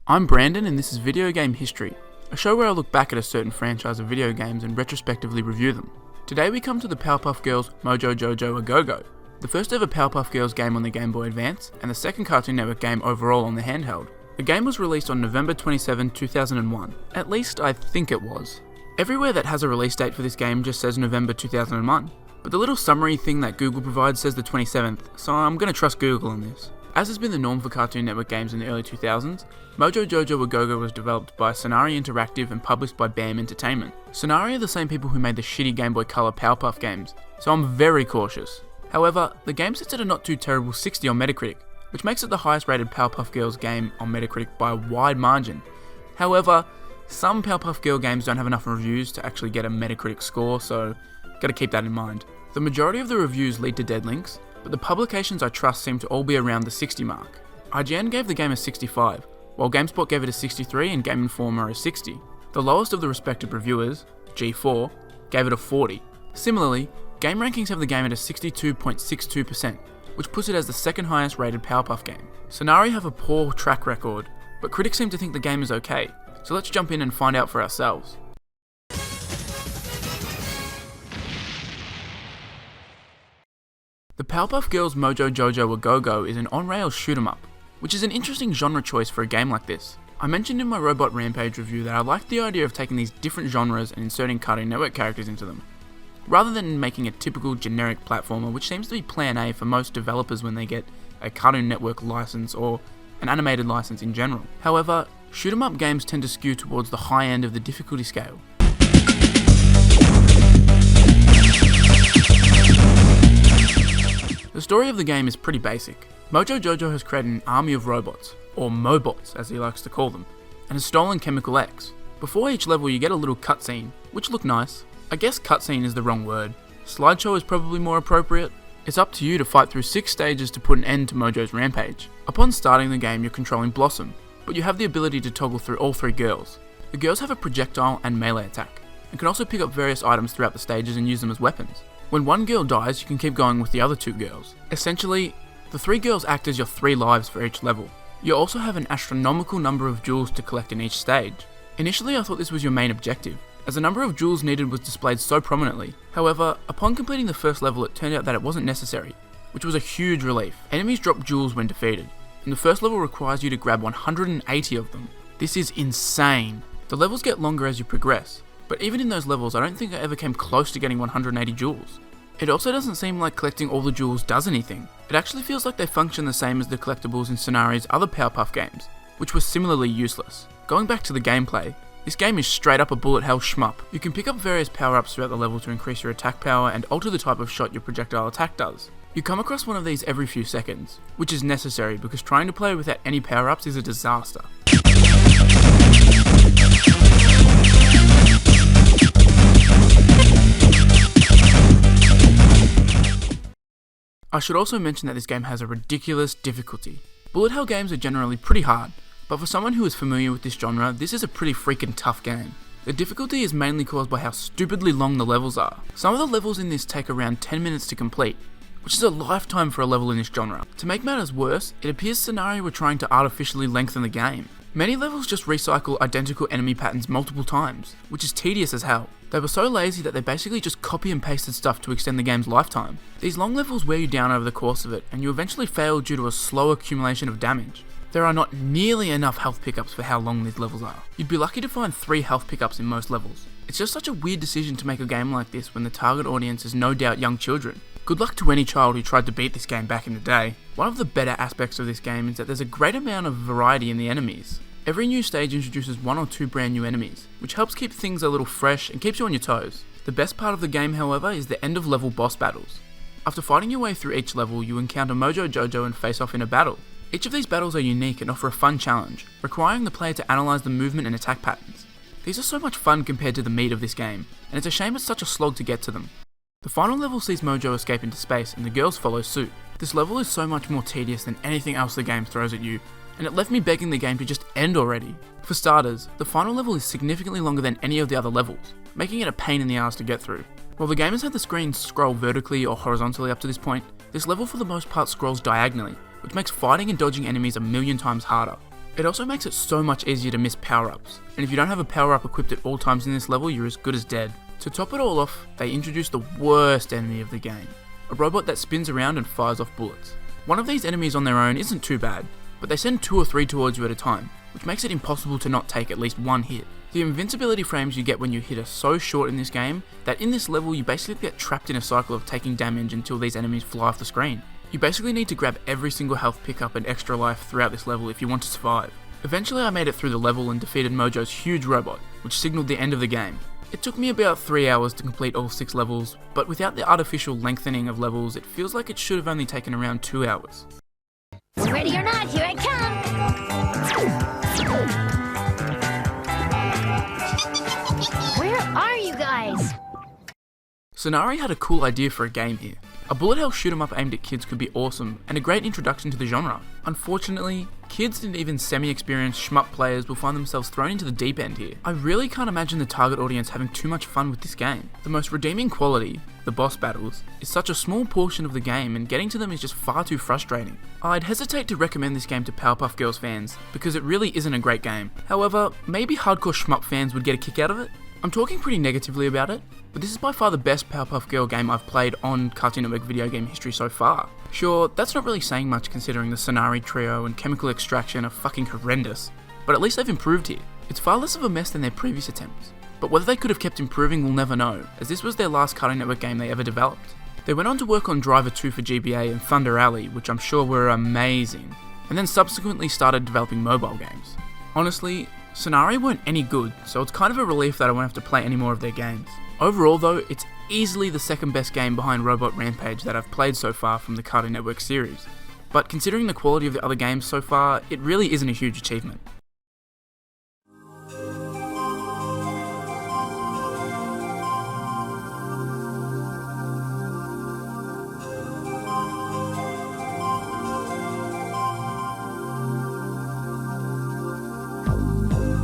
I'm Brandon and this is Video Game History, a show where I look back at a certain franchise of video games and retrospectively review them. Today we come to the Powerpuff Girls Mojo Jojo A-Go-Go, the first ever Powerpuff Girls game on the Game Boy Advance and the second Cartoon Network game overall on the handheld. The game was released on November 27, 2001. At least I think it was. Everywhere that has a release date for this game just says November 2001, but the little summary thing that Google provides says the 27th, so I'm going to trust Google on this. As has been the norm for Cartoon Network games in the early 2000s, Mojo Jojo A-Go-Go was developed by Sonari Interactive and published by BAM Entertainment. Sonari are the same people who made the shitty Game Boy Color Powerpuff games, so I'm very cautious. However, the game sits at a not too terrible 60 on Metacritic, which makes it the highest rated Powerpuff Girls game on Metacritic by a wide margin. However, some Powerpuff Girl games don't have enough reviews to actually get a Metacritic score, so gotta keep that in mind. The majority of the reviews lead to dead links, but the publications I trust seem to all be around the 60 mark. IGN gave the game a 65, while GameSpot gave it a 63 and Game Informer a 60. The lowest of the respective reviewers, G4, gave it a 40. Similarly, Game Rankings have the game at a 62.62%, which puts it as the second highest rated Powerpuff game. Sonari have a poor track record, but critics seem to think the game is okay, so let's jump in and find out for ourselves. The Powerpuff Girls Mojo Jojo A-Go-Go is an on-rails shoot-'em-up, which is an interesting genre choice for a game like this. I mentioned in my Robot Rampage review that I liked the idea of taking these different genres and inserting Cartoon Network characters into them, rather than making a typical generic platformer, which seems to be plan A for most developers when they get a Cartoon Network license or an animated license in general. However, shoot-'em-up games tend to skew towards the high end of the difficulty scale. The story of the game is pretty basic. Mojo Jojo has created an army of robots, or Mobots as he likes to call them, and has stolen Chemical X. Before each level you get a little cutscene, which look nice. I guess cutscene is the wrong word. Slideshow is probably more appropriate. It's up to you to fight through 6 stages to put an end to Mojo's rampage. Upon starting the game you're controlling Blossom, but you have the ability to toggle through all 3 girls. The girls have a projectile and melee attack, and can also pick up various items throughout the stages and use them as weapons. When one girl dies, you can keep going with the other 2 girls. Essentially, the 3 girls act as your 3 lives for each level. You also have an astronomical number of jewels to collect in each stage. Initially I thought this was your main objective, as the number of jewels needed was displayed so prominently. However, upon completing the first level it turned out that it wasn't necessary, which was a huge relief. Enemies drop jewels when defeated, and the first level requires you to grab 180 of them. This is insane. The levels get longer as you progress, but even in those levels I don't think I ever came close to getting 180 jewels. It also doesn't seem like collecting all the jewels does anything. It actually feels like they function the same as the collectibles in Sonari's other Powerpuff games, which were similarly useless. Going back to the gameplay, this game is straight up a bullet hell shmup. You can pick up various power-ups throughout the level to increase your attack power and alter the type of shot your projectile attack does. You come across one of these every few seconds, which is necessary because trying to play without any power-ups is a disaster. I should also mention that this game has a ridiculous difficulty. Bullet hell games are generally pretty hard, but for someone who is familiar with this genre, this is a pretty freaking tough game. The difficulty is mainly caused by how stupidly long the levels are. Some of the levels in this take around 10 minutes to complete, which is a lifetime for a level in this genre. To make matters worse, it appears Sonari were trying to artificially lengthen the game. Many levels just recycle identical enemy patterns multiple times, which is tedious as hell. They were so lazy that they basically just copy and pasted stuff to extend the game's lifetime. These long levels wear you down over the course of it, and you eventually fail due to a slow accumulation of damage. There are not nearly enough health pickups for how long these levels are. You'd be lucky to find 3 health pickups in most levels. It's just such a weird decision to make a game like this when the target audience is no doubt young children. Good luck to any child who tried to beat this game back in the day. One of the better aspects of this game is that there's a great amount of variety in the enemies. Every new stage introduces 1 or 2 brand new enemies, which helps keep things a little fresh and keeps you on your toes. The best part of the game, however, is the end of level boss battles. After fighting your way through each level, you encounter Mojo Jojo and face off in a battle. Each of these battles are unique and offer a fun challenge, requiring the player to analyse the movement and attack patterns. These are so much fun compared to the meat of this game, and it's a shame it's such a slog to get to them. The final level sees Mojo escape into space and the girls follow suit. This level is so much more tedious than anything else the game throws at you, and it left me begging the game to just end already. For starters, the final level is significantly longer than any of the other levels, making it a pain in the ass to get through. While the game has had the screen scroll vertically or horizontally up to this point, this level for the most part scrolls diagonally, which makes fighting and dodging enemies a million times harder. It also makes it so much easier to miss power-ups, and if you don't have a power-up equipped at all times in this level, you're as good as dead. To top it all off, they introduced the worst enemy of the game, a robot that spins around and fires off bullets. One of these enemies on their own isn't too bad, but they send 2 or 3 towards you at a time, which makes it impossible to not take at least one hit. The invincibility frames you get when you hit are so short in this game that in this level you basically get trapped in a cycle of taking damage until these enemies fly off the screen. You basically need to grab every single health pickup and extra life throughout this level if you want to survive. Eventually I made it through the level and defeated Mojo's huge robot, which signaled the end of the game. It took me about 3 hours to complete all 6 levels, but without the artificial lengthening of levels, it feels like it should have only taken around 2 hours. Ready or not, here I come! Where are you guys? Sonari had a cool idea for a game here. A bullet hell shoot 'em up aimed at kids could be awesome, and a great introduction to the genre. Unfortunately, kids and even semi-experienced shmup players will find themselves thrown into the deep end here. I really can't imagine the target audience having too much fun with this game. The most redeeming quality, the boss battles, is such a small portion of the game, and getting to them is just far too frustrating. I'd hesitate to recommend this game to Powerpuff Girls fans, because it really isn't a great game. However, maybe hardcore shmup fans would get a kick out of it. I'm talking pretty negatively about it, but this is by far the best Powerpuff Girl game I've played on Cartoon Network video game history so far. Sure, that's not really saying much considering the Sonari trio and chemical extraction are fucking horrendous, but at least they've improved here. It's far less of a mess than their previous attempts, but whether they could have kept improving we'll never know, as this was their last Cartoon Network game they ever developed. They went on to work on Driver 2 for GBA and Thunder Alley, which I'm sure were amazing, and then subsequently started developing mobile games. Honestly, Sonari weren't any good, so it's kind of a relief that I won't have to play any more of their games. Overall though, it's easily the second best game behind Robot Rampage that I've played so far from the Cartoon Network series. But considering the quality of the other games so far, it really isn't a huge achievement.